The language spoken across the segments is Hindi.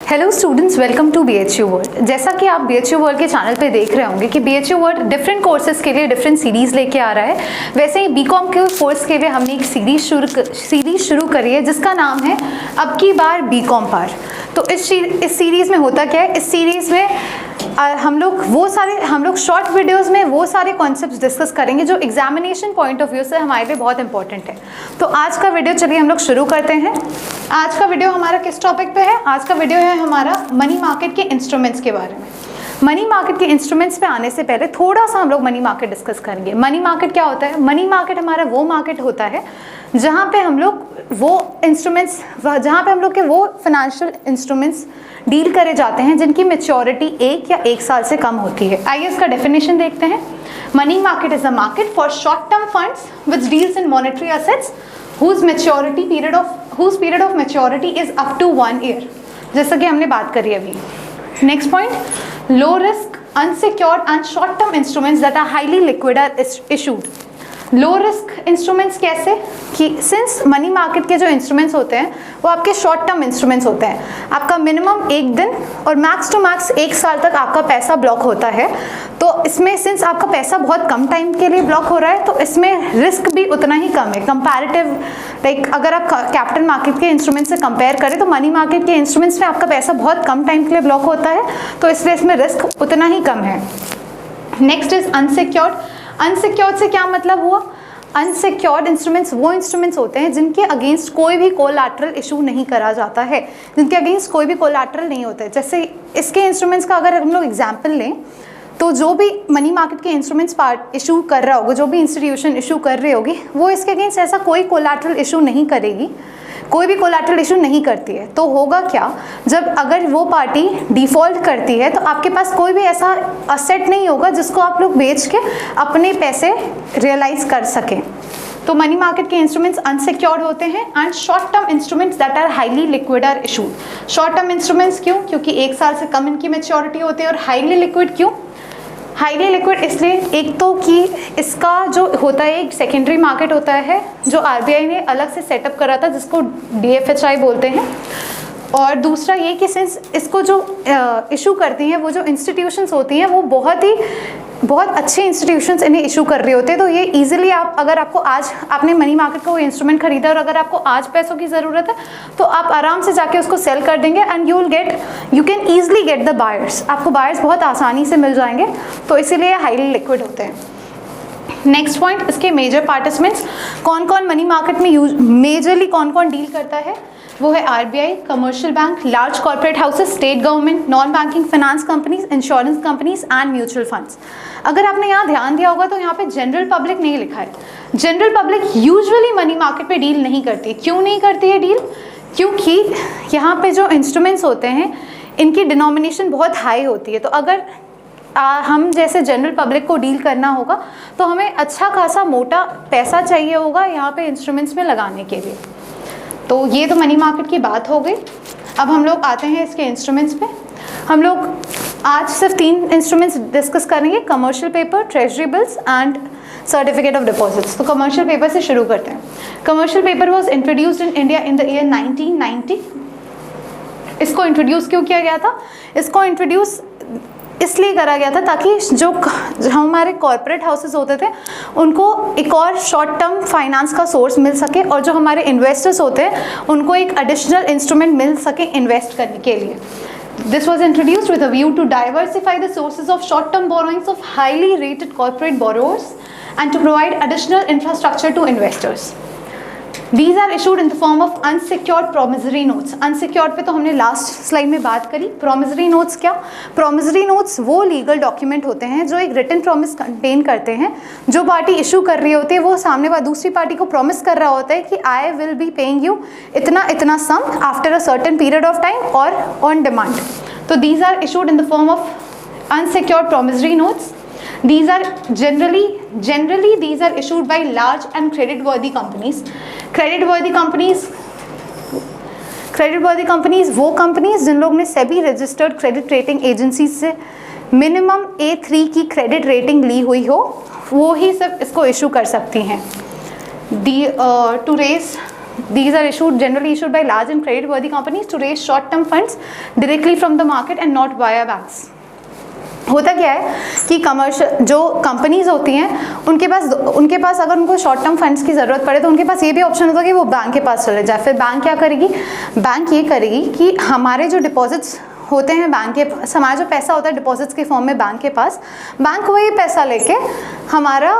Hello students, welcome to BHU world. जैसा कि आप BHU वर्ल्ड के चैनल पे देख रहे होंगे कि BHU वर्ल्ड डिफरेंट कोर्सेज के लिए डिफरेंट सीरीज़ लेके आ रहा है। वैसे ही बीकॉम के कोर्स के लिए हमने एक सीरीज़ शुरू करी है जिसका नाम है अब की बार बीकॉम पार। तो इस सीरीज़ में होता क्या है, इस सीरीज़ में हम लोग शॉर्ट वीडियोस में वो सारे कॉन्सेप्ट्स डिस्कस करेंगे जो एग्जामिनेशन पॉइंट ऑफ व्यू से हमारे लिए बहुत इंपॉर्टेंट है। तो आज का वीडियो चलिए हम लोग शुरू करते हैं। आज का वीडियो हमारा किस टॉपिक पे है? आज का वीडियो है हमारा मनी मार्केट के इंस्ट्रूमेंट्स के बारे में। मनी मार्केट के इंस्ट्रूमेंट्स पे आने से पहले थोड़ा सा हम लोग मनी मार्केट डिस्कस करेंगे। मनी मार्केट क्या होता है? मनी मार्केट हमारा वो मार्केट होता है जहाँ पे हम लोग के वो फाइनेंशियल इंस्ट्रूमेंट्स डील करे जाते हैं जिनकी मैच्योरिटी 1 साल से कम होती है। आइए इसका डेफिनेशन देखते हैं। Money market is a market for short term funds which deals in monetary assets whose period of maturity is up to 1 year, जैसा कि हमने बात करी अभी। Next point, low risk unsecured and short term instruments that are highly liquid or issued. Low risk instruments कैसे कि सिंस मनी मार्केट के जो इंस्ट्रूमेंट्स होते हैं वो आपके शॉर्ट टर्म इंस्ट्रूमेंट्स होते हैं। आपका मिनिमम 1 दिन और मैक्स टू मैक्स 1 साल तक आपका पैसा ब्लॉक होता है। तो इसमें सिंस आपका पैसा बहुत कम टाइम के लिए ब्लॉक हो रहा है तो इसमें रिस्क भी उतना ही कम है कंपैरेटिव। लाइक अगर आप कैपिटल मार्केट के इंस्ट्रूमेंट से कंपेयर करें तो मनी मार्केट के इंस्ट्रूमेंट्स में आपका पैसा बहुत कम टाइम के लिए ब्लॉक होता है, तो इसलिए इसमें रिस्क उतना ही कम है। Next is unsecured. अनसिक्योर्ड से क्या मतलब हुआ? अनसिक्योर्ड इंस्ट्रूमेंट्स वो इंस्ट्रूमेंट्स होते हैं जिनके अगेंस्ट कोई भी कोलैटरल इशू नहीं करा जाता है, जिनके अगेंस्ट कोई भी कोलैटरल नहीं होता है। जैसे इसके इंस्ट्रूमेंट्स का अगर हम लोग एग्जाम्पल लें तो जो भी मनी मार्केट के इंस्ट्रूमेंट्स इशू कर रहा होगा, जो भी इंस्टीट्यूशन इशू कर रही होगी, वो इसके अगेंस्ट ऐसा कोई कोलैटरल इशू नहीं करेगी, कोई भी कोलैटरल इशू नहीं करती है। तो होगा क्या, जब अगर वो पार्टी डिफ़ॉल्ट करती है तो आपके पास कोई भी ऐसा असेट नहीं होगा जिसको आप लोग बेच के अपने पैसे रियलाइज कर सकें। तो मनी मार्केट के इंस्ट्रूमेंट्स अनसिक्योर्ड होते हैं and short term instruments that are highly liquid or issued. Short term instruments क्यों? क्योंकि 1 साल से कम इनकी मैच्योरिटी होती है। और हाईली लिक्विड क्यों? हाईली लिक्विड इसलिए एक तो कि इसका जो होता है एक सेकेंडरी मार्केट होता है जो RBI ने अलग से सेटअप करा था जिसको DFHI बोलते हैं। और दूसरा ये कि सिंस इसको जो इशू करती हैं वो जो इंस्टीट्यूशंस होती हैं वो बहुत अच्छे इंस्टीट्यूशंस इन्हें इशू कर रहे होते हैं। तो ये इजीली अगर आपको आज आपने मनी मार्केट का वो इंस्ट्रूमेंट खरीदा और अगर आपको आज पैसों की ज़रूरत है तो आप आराम से जाके उसको सेल कर देंगे and you can easily get the buyers. आपको बायर्स बहुत आसानी से मिल जाएंगे, तो इसीलिए हाईली लिक्विड होते हैं। नेक्स्ट पॉइंट, इसके मेजर पार्टिसिपेंट्स कौन कौन मनी मार्केट में मेजरली कौन कौन डील करता है? वो है RBI, commercial bank, large corporate houses, state government, non banking finance companies, insurance companies and mutual funds. अगर आपने यहाँ ध्यान दिया होगा तो यहाँ पे जनरल पब्लिक नहीं लिखा है। General public usually money market पे डील नहीं करती। क्यों नहीं करती है डील? क्योंकि यहाँ पे जो इंस्ट्रूमेंट्स होते हैं इनकी डिनोमिनेशन बहुत हाई होती है। तो अगर हम जैसे जनरल पब्लिक को डील करना होगा तो हमें अच्छा खासा मोटा पैसा चाहिए होगा यहाँ पे इंस्ट्रूमेंट्स में लगाने के लिए। तो ये तो मनी मार्केट की बात हो गई। अब हम लोग आते हैं इसके इंस्ट्रूमेंट्स पे। हम लोग आज सिर्फ 3 इंस्ट्रूमेंट्स डिस्कस करेंगे, commercial paper, treasury bills and certificate of deposits. तो कमर्शियल पेपर से शुरू करते हैं। Commercial paper was introduced in India in the year 1990। इसको इंट्रोड्यूस क्यों किया गया था? इसको इंट्रोड्यूस इसलिए करा गया था ताकि जो हमारे कॉर्पोरेट हाउसेस होते थे उनको एक और शॉर्ट टर्म फाइनेंस का सोर्स मिल सके और जो हमारे इन्वेस्टर्स होते हैं उनको एक एडिशनल इंस्ट्रूमेंट मिल सके इन्वेस्ट करने के लिए। This was introduced with a view to diversify the sources of short-term borrowings of highly rated corporate borrowers and to provide additional infrastructure to investors. These are issued in the form of unsecured promissory notes. Unsecured पे तो हमने लास्ट स्लाइड में बात करी। promissory notes क्या? promissory notes वो लीगल डॉक्यूमेंट होते हैं जो एक रिटन प्रॉमिस कंटेन करते हैं। जो पार्टी इशू कर रही होती है वो सामने वाली दूसरी पार्टी को प्रॉमिस कर रहा होता है कि I will be paying you इतना sum after a certain period of time और ऑन डिमांड। तो these are issued in the form of unsecured promissory notes. These are generally these are issued by large and credit-worthy companies. Credit-worthy companies वो कंपनीज जिन लोग ने SEBI registered credit rating agencies से मिनिमम A3 की क्रेडिट रेटिंग ली हुई हो वो ही सिर्फ इसको इशू कर सकती हैं। To raise These are generally issued by large and credit-worthy companies to raise short-term funds directly from the market and not via banks. होता क्या है कि कमर्शियल जो कंपनीज होती हैं उनके पास अगर उनको शॉर्ट टर्म फंड्स की ज़रूरत पड़े तो उनके पास ये भी ऑप्शन होता है कि वो बैंक के पास चले जाए। फिर बैंक क्या करेगी, बैंक ये करेगी कि हमारे जो डिपॉजिट्स होते हैं बैंक के पास, हमारा जो पैसा होता है डिपॉजिट्स के फॉर्म में बैंक के पास, बैंक वही पैसा लेके हमारा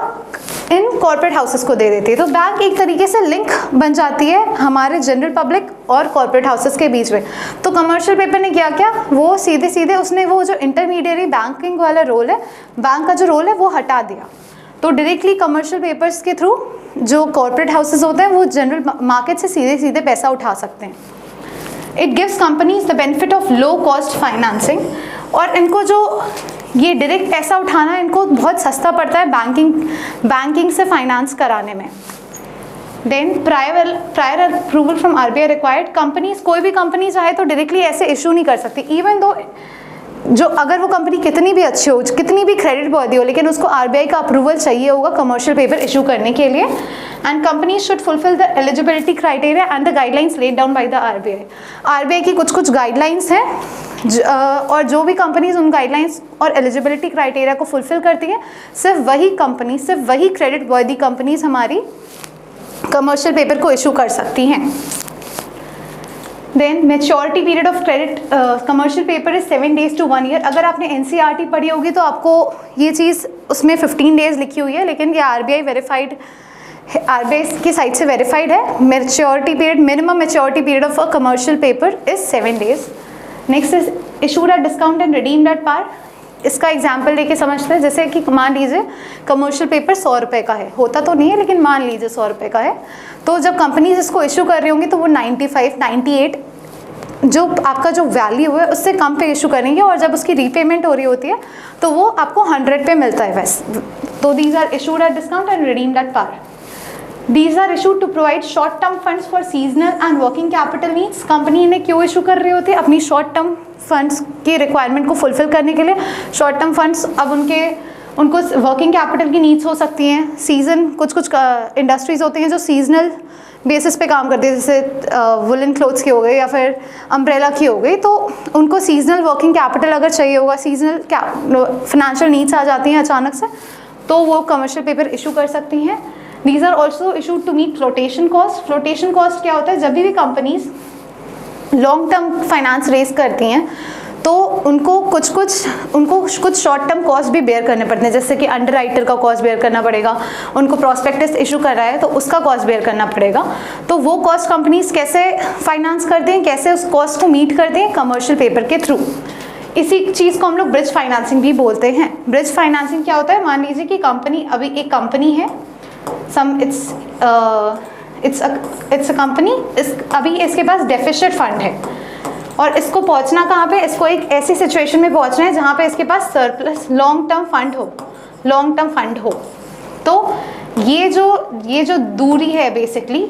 इन कॉर्पोरेट हाउसेस को दे देती है। तो बैंक एक तरीके से लिंक बन जाती है हमारे जनरल पब्लिक और कॉर्पोरेट हाउसेस के बीच में। तो कमर्शियल पेपर ने क्या किया, वो सीधे सीधे उसने वो जो इंटरमीडिएरी बैंकिंग वाला रोल है, बैंक का जो रोल है वो हटा दिया। तो डायरेक्टली कमर्शियल पेपर्स के थ्रू जो कॉर्पोरेट हाउसेस होते हैं वो जनरल मार्केट से सीधे सीधे पैसा उठा सकते हैं। It gives companies the benefit of low cost financing, और इनको जो ये डायरेक्ट पैसा उठाना इनको बहुत सस्ता पड़ता है बैंकिंग से फाइनेंस कराने में। Then prior approval from RBI required. Companies, कोई भी कंपनी चाहे तो डायरेक्टली ऐसे इशू नहीं कर सकती, इवन दो जो अगर वो कंपनी कितनी भी अच्छी हो, कितनी भी क्रेडिट वर्दी हो, लेकिन उसको आरबीआई का अप्रूवल चाहिए होगा कमर्शियल पेपर इशू करने के लिए। And companies should fulfil the eligibility criteria and the guidelines laid down by the RBI. RBI की कुछ गाइडलाइंस हैं और जो भी कंपनीज उन गाइडलाइंस और एलिजिबिलिटी क्राइटेरिया को फुलफिल करती है, सिर्फ वही क्रेडिट वर्दी कंपनीज हमारी कमर्शियल पेपर को इशू कर सकती हैं। Then maturity period of credit commercial paper is 7 days to 1 year। अगर आपने एनसीईआरटी पढ़ी होगी तो आपको ये चीज़ उसमें 15 days लिखी हुई है, लेकिन ये आरबीआई की साइट से वेरीफाइड है। Maturity period, minimum maturity period of a commercial paper is 7 days। Next is issued at discount and redeemed at par. इसका एग्जाम्पल लेके समझते हैं। जैसे कि मान लीजिए कमर्शियल पेपर 100 रुपये का है, होता तो नहीं है लेकिन मान लीजिए 100 रुपये का है, तो जब कंपनीज इसको इशू कर रही होंगी तो वो 95, 98 जो आपका जो वैल्यू है उससे कम पे इशू करेंगे, और जब उसकी रीपेमेंट हो रही होती है तो वो आपको 100 पे मिलता है वैसे। तो these are issued at discount and redeemed at par. These are issued to provide short-term funds for seasonal and working capital needs। Company इन्हें क्यों इशू कर रही होती है? अपनी शॉर्ट टर्म फंड्स की रिक्वायरमेंट को फुलफिल करने के लिए। शॉर्ट टर्म फंड्स अब उनको वर्किंग कैपिटल की नीड्स हो सकती हैं। सीजन कुछ इंडस्ट्रीज होती हैं जो सीजनल बेसिस पे काम करती है, जैसे वुलन क्लोथ्स की हो गई या फिर अम्ब्रेला की हो गई, तो उनको सीजनल वर्किंग कैपिटल अगर चाहिए होगा, सीजनल फाइनेंशियल नीड्स आ जाती हैं अचानक से, तो वो कमर्शियल पेपर इशू कर सकती हैं। These are also issued to meet flotation cost। Flotation cost क्या होता है? जब भी companies long term finance raise करती हैं तो उनको कुछ शॉर्ट टर्म कॉस्ट भी बेयर करने पड़ते हैं, जैसे कि अंडर राइटर का कॉस्ट बेयर करना पड़ेगा, उनको प्रोस्पेक्टस इशू कर रहा है तो उसका कॉस्ट बेयर करना पड़ेगा। तो वो कॉस्ट कंपनीज कैसे फाइनेंस करते हैं, कैसे उस कॉस्ट को मीट करते हैं? कमर्शियल पेपर के थ्रू। इसी चीज़ को हम लोग ब्रिज फाइनेंसिंग भी बोलते हैं। ब्रिज फाइनेंसिंग क्या होता है? मान लीजिए कि अभी एक कंपनी है, it's a company, अभी इसके पास डेफिसिट फंड है और इसको पहुंचना कहाँ पे? इसको एक ऐसी सिचुएशन में पहुंचना है जहाँ पे इसके पास सरप्लस लॉन्ग टर्म फंड हो। तो ये जो दूरी है बेसिकली,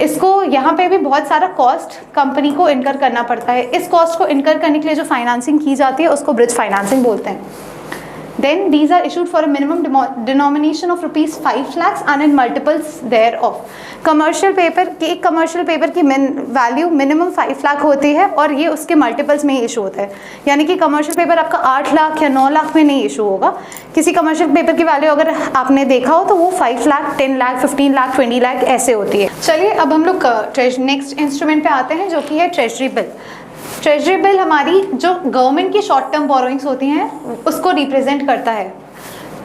इसको यहाँ पे भी बहुत सारा कॉस्ट कंपनी को इनकर करना पड़ता है। इस कॉस्ट को इनकर करने के लिए जो फाइनेंसिंग की जाती है उसको ब्रिज फाइनेंसिंग बोलते हैं। Then these are issued for a minimum denomination of rupees 5 lakhs and in multiples thereof। Commercial paper की वैल्यू मिनिमम 5 लाख होती है और ये उसके मल्टीपल्स में ही इशू होता है। यानी कि कमर्शियल पेपर आपका 8 लाख या 9 लाख में नहीं इशू होगा। किसी कमर्शियल पेपर की वैल्यू अगर आपने देखा हो तो वो 5 लाख, 10 लाख, 15 लाख, 20 लाख ऐसे होती है। चलिए अब हम लोग नेक्स्ट इंस्ट्रूमेंट पे आते हैं जो कि है ट्रेजरी बिल। ट्रेजरी बिल हमारी जो गवर्नमेंट की शॉर्ट टर्म बोरोइंग्स होती हैं उसको रिप्रेजेंट करता है।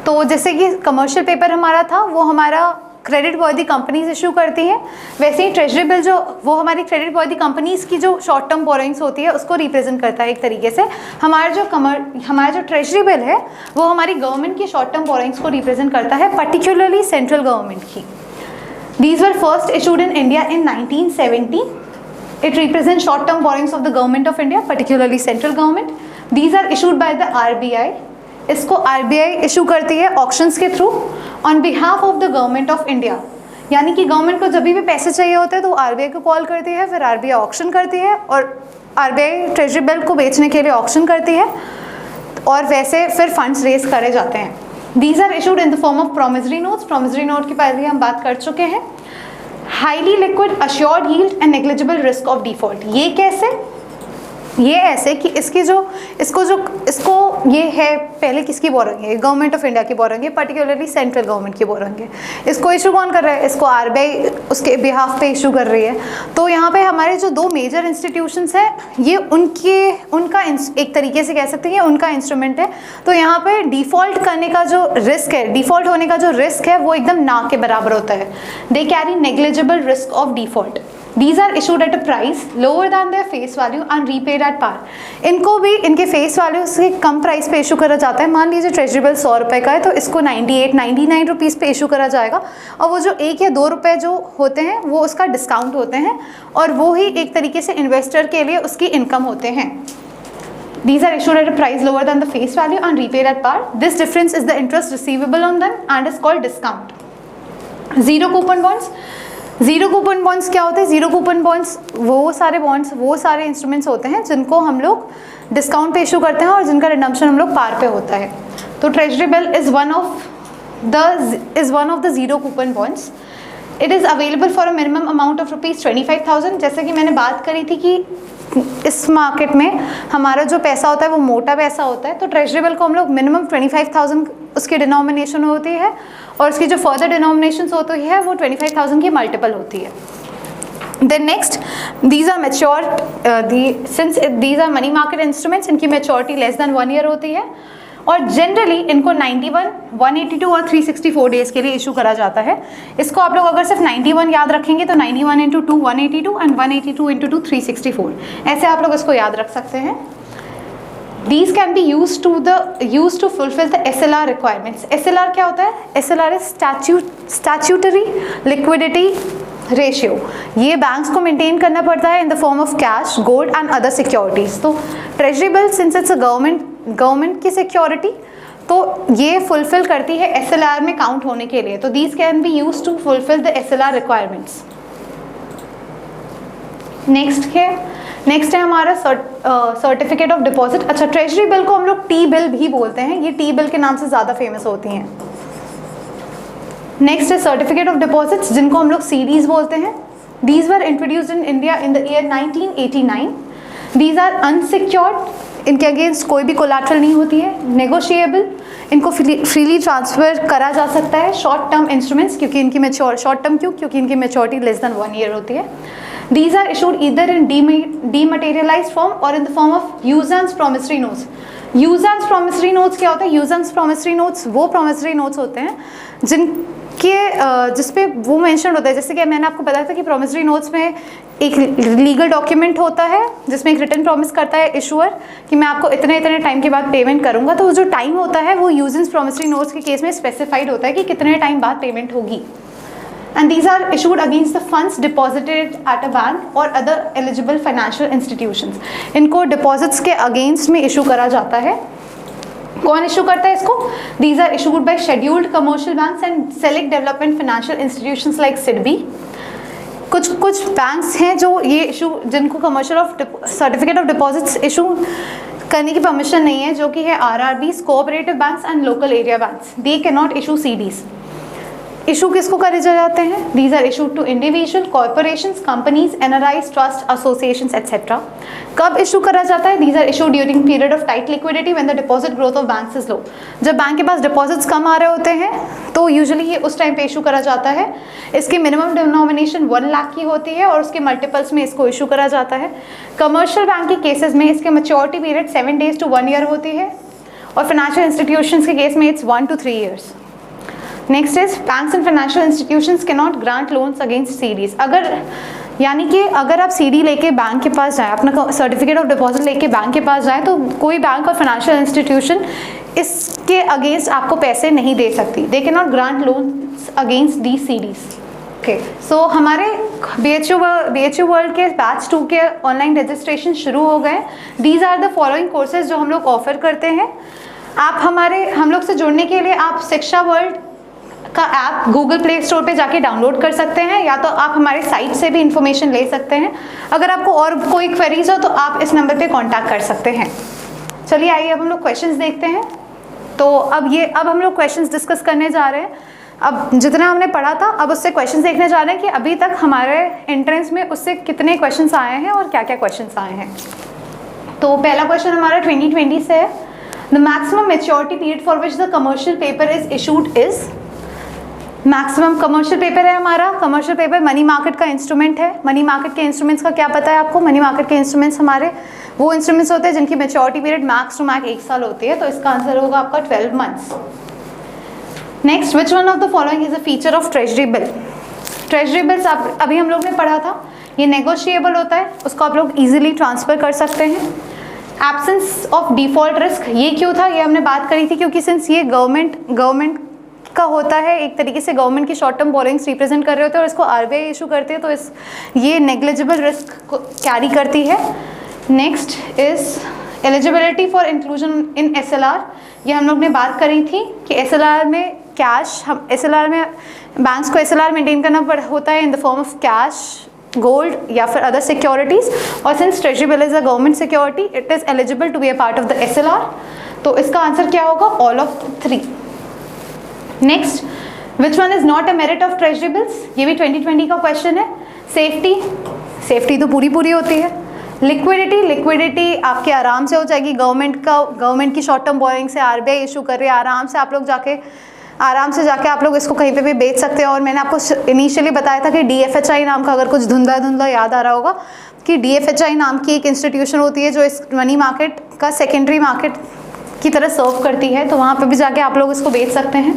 तो जैसे कि कमर्शियल पेपर हमारा था वो हमारा क्रेडिट वर्दी कंपनीज इशू करती हैं, वैसे ही ट्रेजरी बिल वो हमारी क्रेडिट वर्दी कंपनीज की जो शॉर्ट टर्म बोरोइंग्स होती है उसको रिप्रेजेंट करता है एक तरीके से। हमारा जो ट्रेजरी बिल है वो हमारी गवर्नमेंट की शॉर्ट टर्म बोरोइंग्स को रिप्रेजेंट करता है, पर्टिकुलरली सेंट्रल गवर्नमेंट की। These were first issued in India in 1970। It represents short-term borrowings of the government of India, particularly central government. These are issued by the RBI। इसको RBI इशू करती है ऑक्शंस के through on behalf of the government of India। यानी कि गवर्नमेंट को जब भी पैसे चाहिए होते हैं तो RBI को कॉल करती है, फिर RBI ऑक्शन करती है और RBI ट्रेजरी बिल को बेचने के लिए ऑक्शन करती है और वैसे फिर फंड्स रेज करे जाते हैं। These are issued in the form of promissory notes। promissory note की पहले हम बात कर चुके हैं। Highly liquid, assured yield and negligible risk of default. ये कैसे? ये ऐसे कि इसको ये है, पहले किसकी बोरोइंग है? गवर्नमेंट ऑफ इंडिया की बोरोइंग है, पर्टिकुलरली सेंट्रल गवर्नमेंट की बोरोइंग है। इसको इशू कौन कर रहा है? इसको आरबीआई उसके बिहाफ पे इशू कर रही है। तो यहाँ पे हमारे जो दो मेजर इंस्टीट्यूशंस हैं, ये उनका एक तरीके से कह सकते हैं उनका इंस्ट्रूमेंट है। तो यहाँ पे डिफ़ॉल्ट करने का जो रिस्क है, डिफ़ॉल्ट होने का जो रिस्क है, वो एकदम ना के बराबर होता है। They carry negligible risk of default. These are issued at a price lower than their face value and repaid at par. इनको भी इनके फेस वैल्यू से कम प्राइस पे इशू करा जाता है। मान लीजिए ट्रेजरी बिल 100 रुपये का है, तो इसको 99 रुपीज़ पे इशू करा जाएगा, और वो जो 1 या 2 रुपये जो होते हैं वो उसका डिस्काउंट होते हैं, और वो ही एक तरीके से इन्वेस्टर के लिए उसकी इनकम होते हैं। These are issued at a price lower than the face value and repaid at par. This difference is the interest receivable on them and is called discount. Zero coupon bonds. Zero coupon bonds क्या होते हैं? ज़ीरो कूपन बॉन्ड्स वो सारे इंस्ट्रूमेंट्स होते हैं जिनको हम लोग डिस्काउंट पे इशू करते हैं और जिनका रिडम्पशन हम लोग पार पे होता है। तो treasury bill is one of the zero coupon bonds. It is available for a minimum amount of ₹25,000। जैसे कि मैंने बात करी थी कि इस मार्केट में हमारा जो पैसा होता है वो मोटा पैसा होता है, तो ट्रेजरी बिल को हम लोग मिनिमम 25,000 उसकी डिनोमिनेशन होती है, और उसकी जो फर्दर डिनोमिनेशंस होती है वो 25,000 की मल्टीपल होती है। Then next, these are mature, since these are money market instruments, इनकी maturity less than 1 year होती है, और जनरली इनको 91, 182 और 364 डेज के लिए इशू करा जाता है। इसको आप लोग अगर सिर्फ 91 याद रखेंगे तो 91 × 2 182 एंड 182 × 2 364, ऐसे आप लोग इसको याद रख सकते हैं। These can be used to fulfill the SLR requirements. SLR क्या होता है? SLR is statutory liquidity ratio. ये बैंक्स को मेंटेन करना पड़ता है in the form of cash, gold and other securities. तो treasury bill since it's a government की सिक्योरिटी, तो ये फुलफिल करती है SLR में काउंट होने के लिए। तो these can be used to fulfill the SLR requirements. Next है हमारा सर्टिफिकेट ऑफ डिपॉजिट। अच्छा, ट्रेजरी बिल को हम लोग टी बिल भी बोलते हैं, ये टी बिल के नाम से ज़्यादा फेमस होती हैं। नेक्स्ट है सर्टिफिकेट ऑफ डिपॉजिट्स, जिनको हम लोग सीडीज बोलते हैं। These were introduced in India in the year 1989। These are unsecured, इनके अगेंस्ट कोई भी कोलैटरल नहीं होती है। नेगोशिएबल, इनको फ्रीली ट्रांसफ़र करा जा सकता है। शॉर्ट टर्म इंस्ट्रूमेंट्स, क्योंकि इनकी शॉर्ट टर्म क्योंकि इनकी मेच्योरिटी लेस देन 1 ईयर होती है। These are issued either in dematerialized form or in the form of use-and promissory notes. Use-and promissory notes क्या होता है? use-and promissory notes वो promissory notes होते हैं जिसपे वो मेंशन होता है, जैसे कि मैंने आपको बताया था कि promissory notes में एक लीगल डॉक्यूमेंट होता है जिसमें एक रिटन प्रॉमिस करता है इशूअर कि मैं आपको इतने टाइम के बाद पेमेंट करूंगा। तो जो टाइम होता है वो यूज एंड प्रॉमिसरी नोट्स के केस में स्पेसिफाइड होता है कि कितने टाइम बाद पेमेंट होगी। And these are issued against the funds deposited at a bank or other eligible financial institutions. इनको डिपॉजिट्स के अगेंस्ट में इशू करा जाता है। कौन इशू करता है इसको? These are issued by scheduled commercial banks and select development financial institutions like SIDBI. कुछ बैंक्स हैं जो ये इशू, जिनको commercial certificate of deposits issue करने की परमिशन नहीं है, जो कि है RRBs, cooperative banks and local area banks. They can not issue CDs। Issue किसको करे जाते हैं? These are issued to individual, corporations, companies, NRIs, trust, associations etcetera. कब इशू करा जाता है? These are issued during period of tight liquidity when the deposit growth of banks is low. जब बैंक के पास डिपॉजिट्स कम आ रहे होते हैं तो यूजुअली ये उस टाइम पे इशू करा जाता है। इसकी मिनिमम डिनोमिनेशन 1 लाख की होती है और उसके मल्टीपल्स में इसको इशू करा जाता है। कमर्शियल बैंक के केसेस में इसके maturity period 7 days to 1 year होती है, और फाइनेंशियल इंस्टीट्यूशंस के केस में it's 1 to 3 years। Next is banks and financial institutions can not grant loans against CDs. यानी कि अगर आप सीडी लेके बैंक के पास जाएं, अपना सर्टिफिकेट ऑफ डिपॉजिट लेके बैंक के पास जाएं, तो कोई बैंक और फाइनेंशियल इंस्टीट्यूशन इसके अगेंस्ट आपको पैसे नहीं दे सकती। They can not grant loans against the CDs. Okay, so हमारे BHU वर्ल्ड के बैच 2 के ऑनलाइन रजिस्ट्रेशन शुरू हो गए। These are the following courses जो हम लोग ऑफर करते हैं। आप हम लोग से जुड़ने के लिए आप शिक्षा वर्ल्ड का ऐप गूगल प्ले स्टोर पे जाके डाउनलोड कर सकते हैं, या तो आप हमारे साइट से भी इंफॉर्मेशन ले सकते हैं। अगर आपको और कोई क्वेरीज हो तो आप इस नंबर पे कांटेक्ट कर सकते हैं। चलिए आइए अब हम लोग क्वेश्चंस देखते हैं। तो अब हम लोग क्वेश्चंस डिस्कस करने जा रहे हैं। अब जितना हमने पढ़ा था अब उससे क्वेश्चन देखने जा रहे हैं कि अभी तक हमारे एंट्रेंस में उससे कितने क्वेश्चंस आए हैं और क्या क्या क्वेश्चंस आए हैं। तो पहला क्वेश्चन हमारा 2020 से है, the maximum maturity period for which the commercial paper is issued is. Maximum commercial paper है हमारा, कमर्शियल पेपर मनी मार्केट का इंस्ट्रूमेंट है। मनी मार्केट के इंस्ट्रूमेंट्स का क्या पता है आपको? मनी मार्केट के इंस्ट्रूमेंट्स हमारे वो इंस्ट्रूमेंट्स होते हैं जिनकी maturity period max to max 1 साल होती है, तो इसका आंसर होगा आपका 12 months. Next, which one of the following is a feature of treasury bill. Treasury bills आप अभी हम लोग ने पढ़ा था, ये नेगोशिएबल होता है, उसको आप लोग इजीली ट्रांसफर कर सकते हैं। एब्सेंस ऑफ डिफॉल्ट रिस्क, ये क्यों था, ये हमने बात करी थी, क्योंकि सिंस ये गवर्नमेंट का होता है, एक तरीके से गवर्नमेंट की शॉर्ट टर्म बोरिंग्स रिप्रेजेंट कर रहे होते हैं और इसको आरबीआई इशू करते हैं, तो ये नेग्लिजिबल रिस्क को कैरी करती है। Next is eligibility for inclusion in SLR, ये हम लोग ने बात करी थी कि एसएलआर में कैश, हम एसएलआर में बैंक्स को एसएलआर मेंटेन करना होता है in the form of cash, gold या फिर अदर सिक्योरिटीज, और since treasury bill is a government security it is eligible to be a part of the SLR, तो इसका आंसर क्या होगा? All of 3। Next, which one is not a merit of treasury bills, ये भी 2020 का क्वेश्चन है। सेफ्टी तो पूरी होती है। लिक्विडिटी आपके आराम से हो जाएगी, गवर्नमेंट की शॉर्ट टर्म बोरिंग से आरबीआई इशू कर रही है, आराम से जाके आप लोग इसको कहीं पे भी बेच सकते हैं। और मैंने आपको इनिशियली बताया था कि डीएफएचआई नाम का, अगर कुछ धुंधला याद आ रहा होगा, कि डीएफएचआई नाम की एक इंस्टीट्यूशन होती है जो इस मनी मार्केट का सेकेंडरी मार्केट की तरह सर्व करती है, तो वहाँ पे भी जाके आप लोग इसको बेच सकते हैं।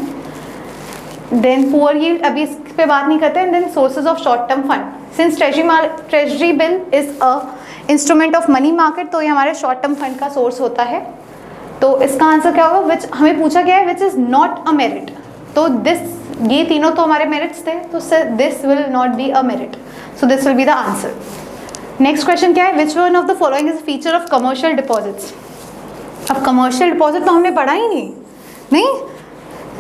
देन पुअर यील्ड, अभी इस पे बात नहीं करते हैं। Then sources of short term fund, since treasury bill is a instrument of money market, तो ये हमारे शॉर्ट टर्म फंड का सोर्स होता है। तो इसका आंसर क्या होगा? विच हमें पूछा गया है which is not a merit, तो ये तीनों तो हमारे मेरिट्स थे, तो this will not be a merit, so this will be the answer. Next question क्या है? Which one of the following is feature of commercial deposits. अब कमर्शियल डिपॉजिट तो हमने पढ़ा ही नहीं,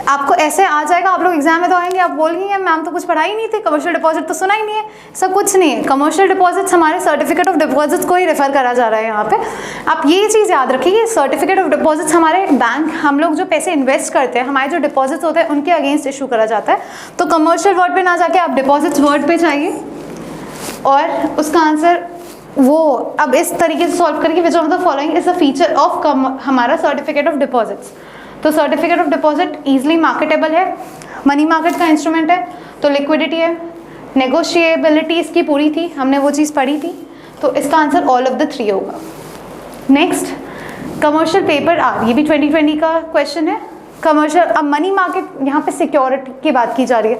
आपको ऐसे आ जाएगा, आप लोग एग्जाम में तो आएंगे, आप बोलेंगे मैम तो कुछ पढ़ा ही नहीं थी, कमर्शियल डिपॉजिट तो सुना ही नहीं है, सब कुछ नहीं है। कमर्शियल डिपॉजिट्स हमारे सर्टिफिकेट ऑफ डिपॉजिट्स को ही रेफर करा जा रहा है यहाँ पे। आप ये चीज़ याद रखिए, सर्टिफिकेट ऑफ डिपॉजिट्स हमारे बैंक, हम लोग जो पैसे इन्वेस्ट करते हैं, हमारे जो डिपॉजिट्स होते हैं उनके अगेंस्ट इशू करा जाता है। तो कमर्शियल वर्ड पे ना जाके आप डिपॉजिट्स वर्ड पे चाहिए, और उसका आंसर वो अब इस तरीके से सॉल्व करेंगे, which of the following is a feature of हमारा सर्टिफिकेट ऑफ डिपॉजिट्स। तो certificate of deposit easily marketable है, मनी मार्केट का इंस्ट्रूमेंट है, तो लिक्विडिटी है, नेगोशिएबिलिटी इसकी पूरी थी, हमने वो चीज़ पढ़ी थी, तो इसका आंसर ऑल ऑफ द 3 होगा। नेक्स्ट, कमर्शियल पेपर आर, ये भी 2020 का क्वेश्चन है। कमर्शियल, अब मनी मार्केट, यहाँ पे सिक्योरिटी की बात की जा रही है।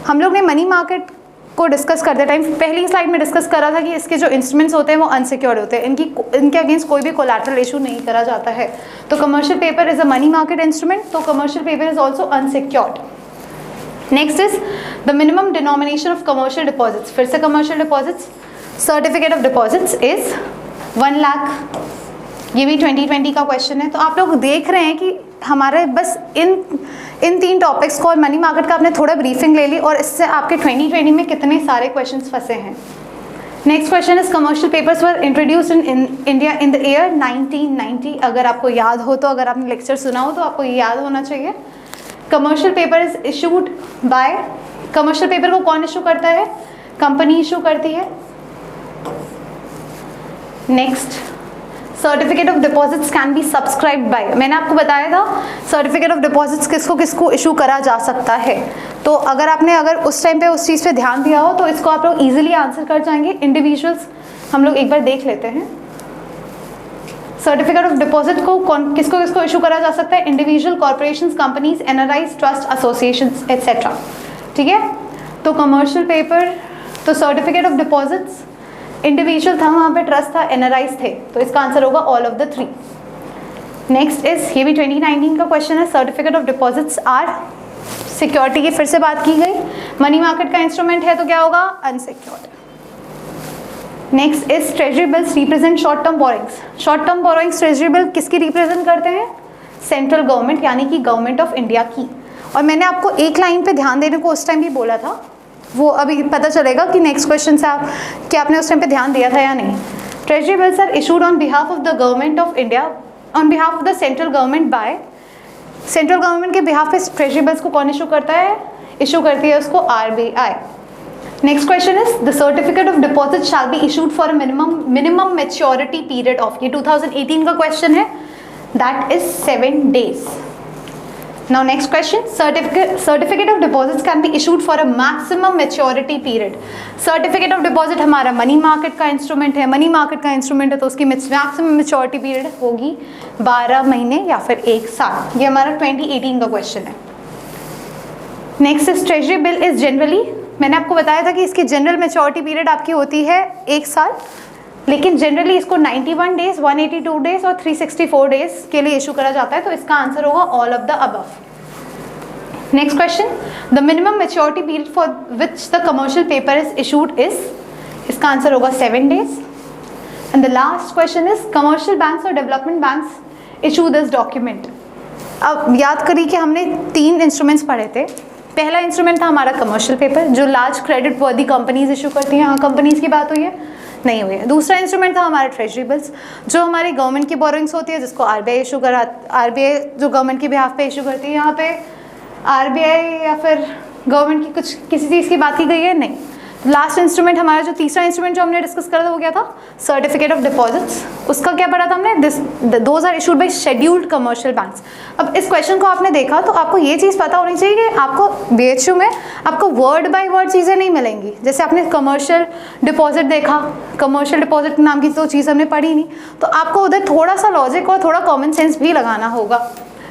हम लोग ने मनी मार्केट को डिस्कस करते टाइम पहली स्लाइड में डिस्कस करा था कि इसके जो इंस्ट्रूमेंट्स होते हैं वो अनसिक्योर्ड होते हैं, इनके अगेंस्ट कोई भी कोलैटरल इशू नहीं करा जाता है। तो commercial paper is a money market instrument, तो commercial paper is also unsecured. Next is the minimum denomination of commercial deposits. फिर से commercial deposits, certificate of deposits is 1 lakh, ये भी 2020 का क्वेश्चन है। तो आप लोग देख रहे हैं कि हमारे बस इन 3 टॉपिक्स को और मनी मार्केट का आपने थोड़ा ब्रीफिंग ले ली, और इससे आपके 2020 में कितने सारे क्वेश्चंस फंसे हैं। Next question is commercial papers were introduced in India in the year 1990। अगर आपको याद हो तो, अगर आपने लेक्चर सुना हो तो आपको ये याद होना चाहिए। Commercial paper is issued by, commercial paper को कौन इशू करता है? कंपनी इशू करती है। Next, certificate of deposits can be subscribed by, मैंने आपको बताया था सर्टिफिकेट ऑफ डिपॉजिट्स किसको इशू करा जा सकता है। तो अगर उस टाइम पे उस चीज़ पे ध्यान दिया हो तो इसको आप लोग इजीली आंसर कर जाएंगे। इंडिविजुअल्स हम लोग एक बार देख लेते हैं, सर्टिफिकेट ऑफ डिपॉजिट को किसको इशू करा जा सकता है? Individual, corporations, companies, NRIs, trust, associations etcetera. ठीक है, तो कमर्शियल पेपर, तो सर्टिफिकेट ऑफ डिपॉजिट्स इंडिविजुअल था, वहाँ पे ट्रस्ट था, एनआरआईज थे, तो इसका आंसर होगा all of the 3। Next is, ये भी 2019 का क्वेश्चन है, certificate of deposits are security की फिर से बात की गई, मनी मार्केट का इंस्ट्रूमेंट है तो क्या होगा? Unsecured. Next is treasury bills represent short term borrowings. Short term borrowings treasury bill किसकी रिप्रेजेंट करते हैं? सेंट्रल गवर्नमेंट, यानी कि गवर्नमेंट ऑफ इंडिया की। और मैंने आपको एक लाइन पे ध्यान देने को उस टाइम भी बोला था, वो अभी पता चलेगा कि नेक्स्ट क्वेश्चन से कि आपने उस टाइम पे ध्यान दिया था या नहीं। Treasury bills are issued on behalf of the government of India, on behalf of the central government by, central government के बिहाफ पे ट्रेजरी बिल्स को कौन इशू करता है? इशू करती है उसको RBI। Next question is the certificate of deposit shall be issued for minimum maturity period of, ये 2018 का क्वेश्चन है, that is 7 days। Now next question, certificate of deposits can be issued for a maximum maturity period। certificate of deposit हमारा मनी मार्केट का इंस्ट्रूमेंट है, मनी मार्केट का इंस्ट्रूमेंट है तो उसकी मैक्सिमम मेच्योरिटी पीरियड होगी 12 महीने या फिर 1 साल। ये हमारा 2018 का क्वेश्चन है। Next is treasury bill is generally, मैंने आपको बताया था कि इसकी जनरल मेच्योरिटी पीरियड आपकी होती है 1 साल, लेकिन जनरली इसको 91 डेज, 182 डेज और 364 डेज के लिए इशू करा जाता है, तो इसका आंसर होगा all of the above. Next question, the minimum maturity period for which the commercial paper is issued is, इसका आंसर होगा 7 days। And the last question is commercial banks और development banks issue this document. अब याद करिए कि हमने 3 इंस्ट्रूमेंट्स पढ़े थे। पहला इंस्ट्रूमेंट था हमारा कमर्शियल पेपर, जो लार्ज क्रेडिट वर्दी कंपनीज इशू करती हैं, हाँ कंपनीज की बात हुई है, नहीं हुई है। दूसरा इंस्ट्रूमेंट था हमारा ट्रेजरी बिल्स, जो हमारी गवर्नमेंट की बोरोइंग्स होती है, जिसको RBI इशू करा, RBI जो गवर्नमेंट के बिहाफ पे इशू करती है। यहाँ पे RBI या फिर गवर्नमेंट की कुछ किसी चीज़ की बात की गई है, नहीं। लास्ट इंस्ट्रूमेंट हमारा जो तीसरा इंस्ट्रूमेंट जो हमने डिस्कस करा था वो क्या था, सर्टिफिकेट ऑफ डिपॉजिट्स। उसका क्या पढ़ा था हमने, those are issued by scheduled commercial banks. अब इस क्वेश्चन को आपने देखा तो आपको ये चीज़ पता होनी चाहिए कि आपको BHU में आपको वर्ड बाय वर्ड चीज़ें नहीं मिलेंगी। जैसे आपने कमर्शियल डिपॉजिट देखा, कमर्शियल डिपॉजिट नाम की तो चीज़ हमने पढ़ी नहीं, तो आपको उधर थोड़ा सा लॉजिक और थोड़ा कॉमन सेंस भी लगाना होगा।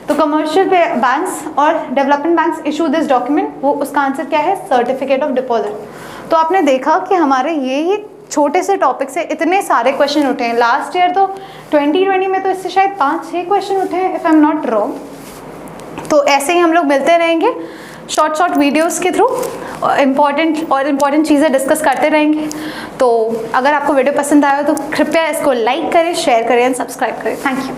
तो कमर्शियल बैंक्स और development banks issue this document, वो उसका आंसर क्या है, सर्टिफिकेट ऑफ डिपॉजिट। तो आपने देखा कि हमारे ये छोटे से टॉपिक से इतने सारे क्वेश्चन उठे हैं। लास्ट ईयर तो 2020 में तो इससे शायद 5-6 क्वेश्चन उठे हैं, if I am not wrong. तो ऐसे ही हम लोग मिलते रहेंगे शॉर्ट वीडियोस के थ्रू, इम्पॉर्टेंट चीज़ें डिस्कस करते रहेंगे। तो अगर आपको वीडियो पसंद आया तो कृपया इसको लाइक करें, शेयर करें एंड सब्सक्राइब करें। Thank you.